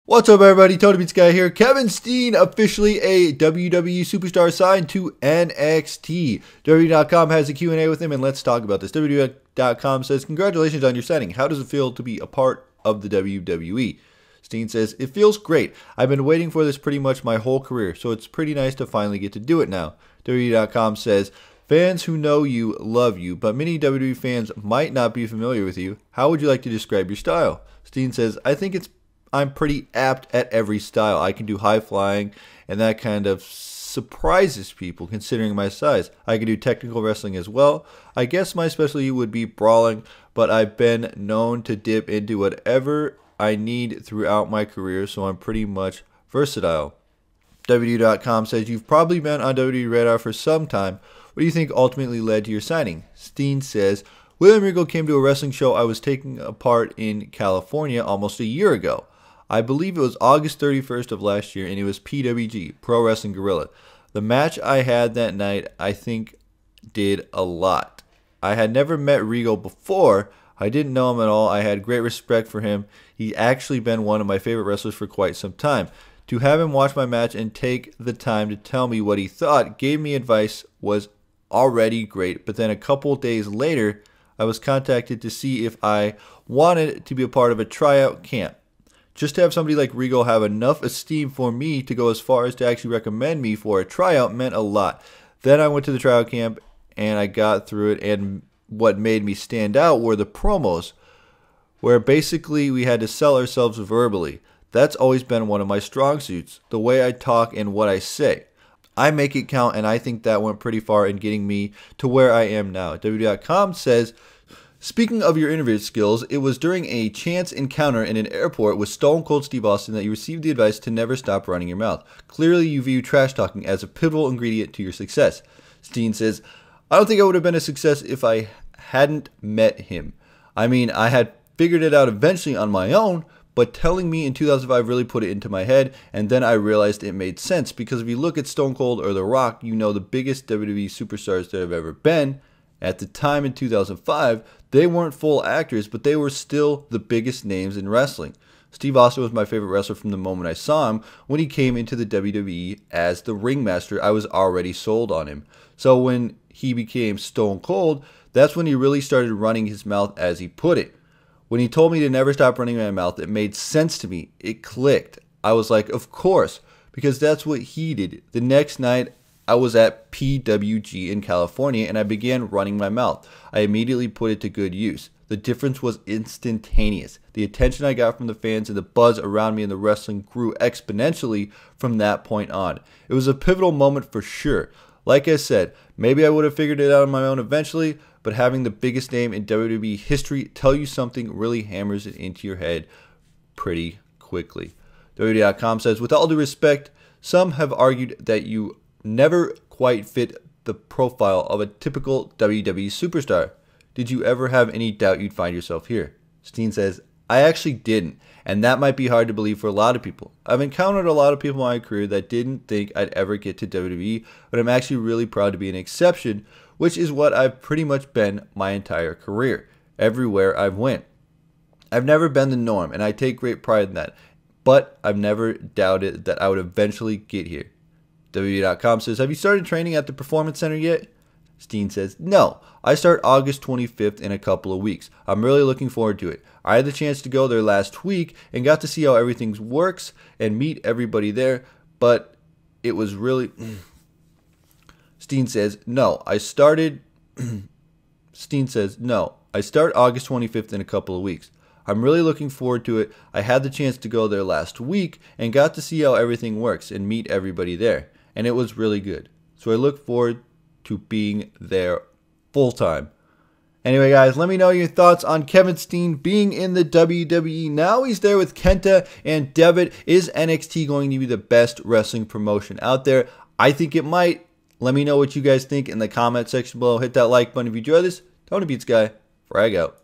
What's up, everybody? Tony Beats Guy here. Kevin Steen, officially a WWE superstar, signed to NXT. WWE.com has a Q&A with him, and let's talk about this. WWE.com says, congratulations on your signing. How does it feel to be a part of the WWE? Steen says, it feels great. I've been waiting for this pretty much my whole career, so it's pretty nice to finally get to do it now. WWE.com says, fans who know you love you, but many WWE fans might not be familiar with you. How would you like to describe your style? Steen says, I'm pretty apt at every style. I can do high flying, and that kind of surprises people considering my size. I can do technical wrestling as well. I guess my specialty would be brawling, but I've been known to dip into whatever I need throughout my career, so I'm pretty much versatile. WWE.com says you've probably been on WWE radar for some time. What do you think ultimately led to your signing? Steen says, William Regal came to a wrestling show I was taking a part in California almost a year ago. I believe it was August 31st of last year, and it was PWG, Pro Wrestling Guerrilla. The match I had that night, I think, did a lot. I had never met Regal before. I didn't know him at all. I had great respect for him. He's actually been one of my favorite wrestlers for quite some time. To have him watch my match and take the time to tell me what he thought, gave me advice, was already great. But then a couple days later, I was contacted to see if I wanted to be a part of a tryout camp. Just to have somebody like Regal have enough esteem for me to go as far as to actually recommend me for a tryout meant a lot. Then I went to the tryout camp and I got through it, and what made me stand out were the promos, where basically we had to sell ourselves verbally. That's always been one of my strong suits, the way I talk and what I say. I make it count, and I think that went pretty far in getting me to where I am now. WWE.com says, speaking of your interview skills, it was during a chance encounter in an airport with Stone Cold Steve Austin that you received the advice to never stop running your mouth. Clearly, you view trash talking as a pivotal ingredient to your success. Steen says, I don't think I would have been a success if I hadn't met him. I mean, I had figured it out eventually on my own, but telling me in 2005 really put it into my head, and then I realized it made sense, because if you look at Stone Cold or The Rock, you know the biggest WWE superstars there have ever been. At the time in 2005, they weren't full actors, but they were still the biggest names in wrestling. Steve Austin was my favorite wrestler from the moment I saw him. When he came into the WWE as the ringmaster, I was already sold on him. So when he became Stone Cold, that's when he really started running his mouth, as he put it. When he told me to never stop running my mouth, it made sense to me. It clicked. I was like, of course, because that's what he did. The next night, I was at PWG in California, and I began running my mouth. I immediately put it to good use. The difference was instantaneous. The attention I got from the fans and the buzz around me in the wrestling grew exponentially from that point on. It was a pivotal moment for sure. Like I said, maybe I would have figured it out on my own eventually, but having the biggest name in WWE history tell you something really hammers it into your head pretty quickly. WWE.com says, with all due respect, some have argued that you never quite fit the profile of a typical WWE superstar. Did you ever have any doubt you'd find yourself here? Steen says, I actually didn't, and that might be hard to believe for a lot of people. I've encountered a lot of people in my career that didn't think I'd ever get to WWE, but I'm actually really proud to be an exception, which is what I've pretty much been my entire career, everywhere I've went. I've never been the norm, and I take great pride in that, but I've never doubted that I would eventually get here. WWE.com says, have you started training at the Performance Center yet? Steen says, no. I start August 25th in a couple of weeks. I'm really looking forward to it. I had the chance to go there last week and got to see how everything works and meet everybody there, but it was really... Steen says, no. Steen says, no. I start August 25th in a couple of weeks. I'm really looking forward to it. I had the chance to go there last week and got to see how everything works and meet everybody there. And it was really good. So I look forward to being there full time. Anyway, guys, let me know your thoughts on Kevin Steen being in the WWE. Now he's there with Kenta and Devitt. Is NXT going to be the best wrestling promotion out there? I think it might. Let me know what you guys think in the comment section below. Hit that like button if you enjoyed this. Tony Beats Guy, frag out.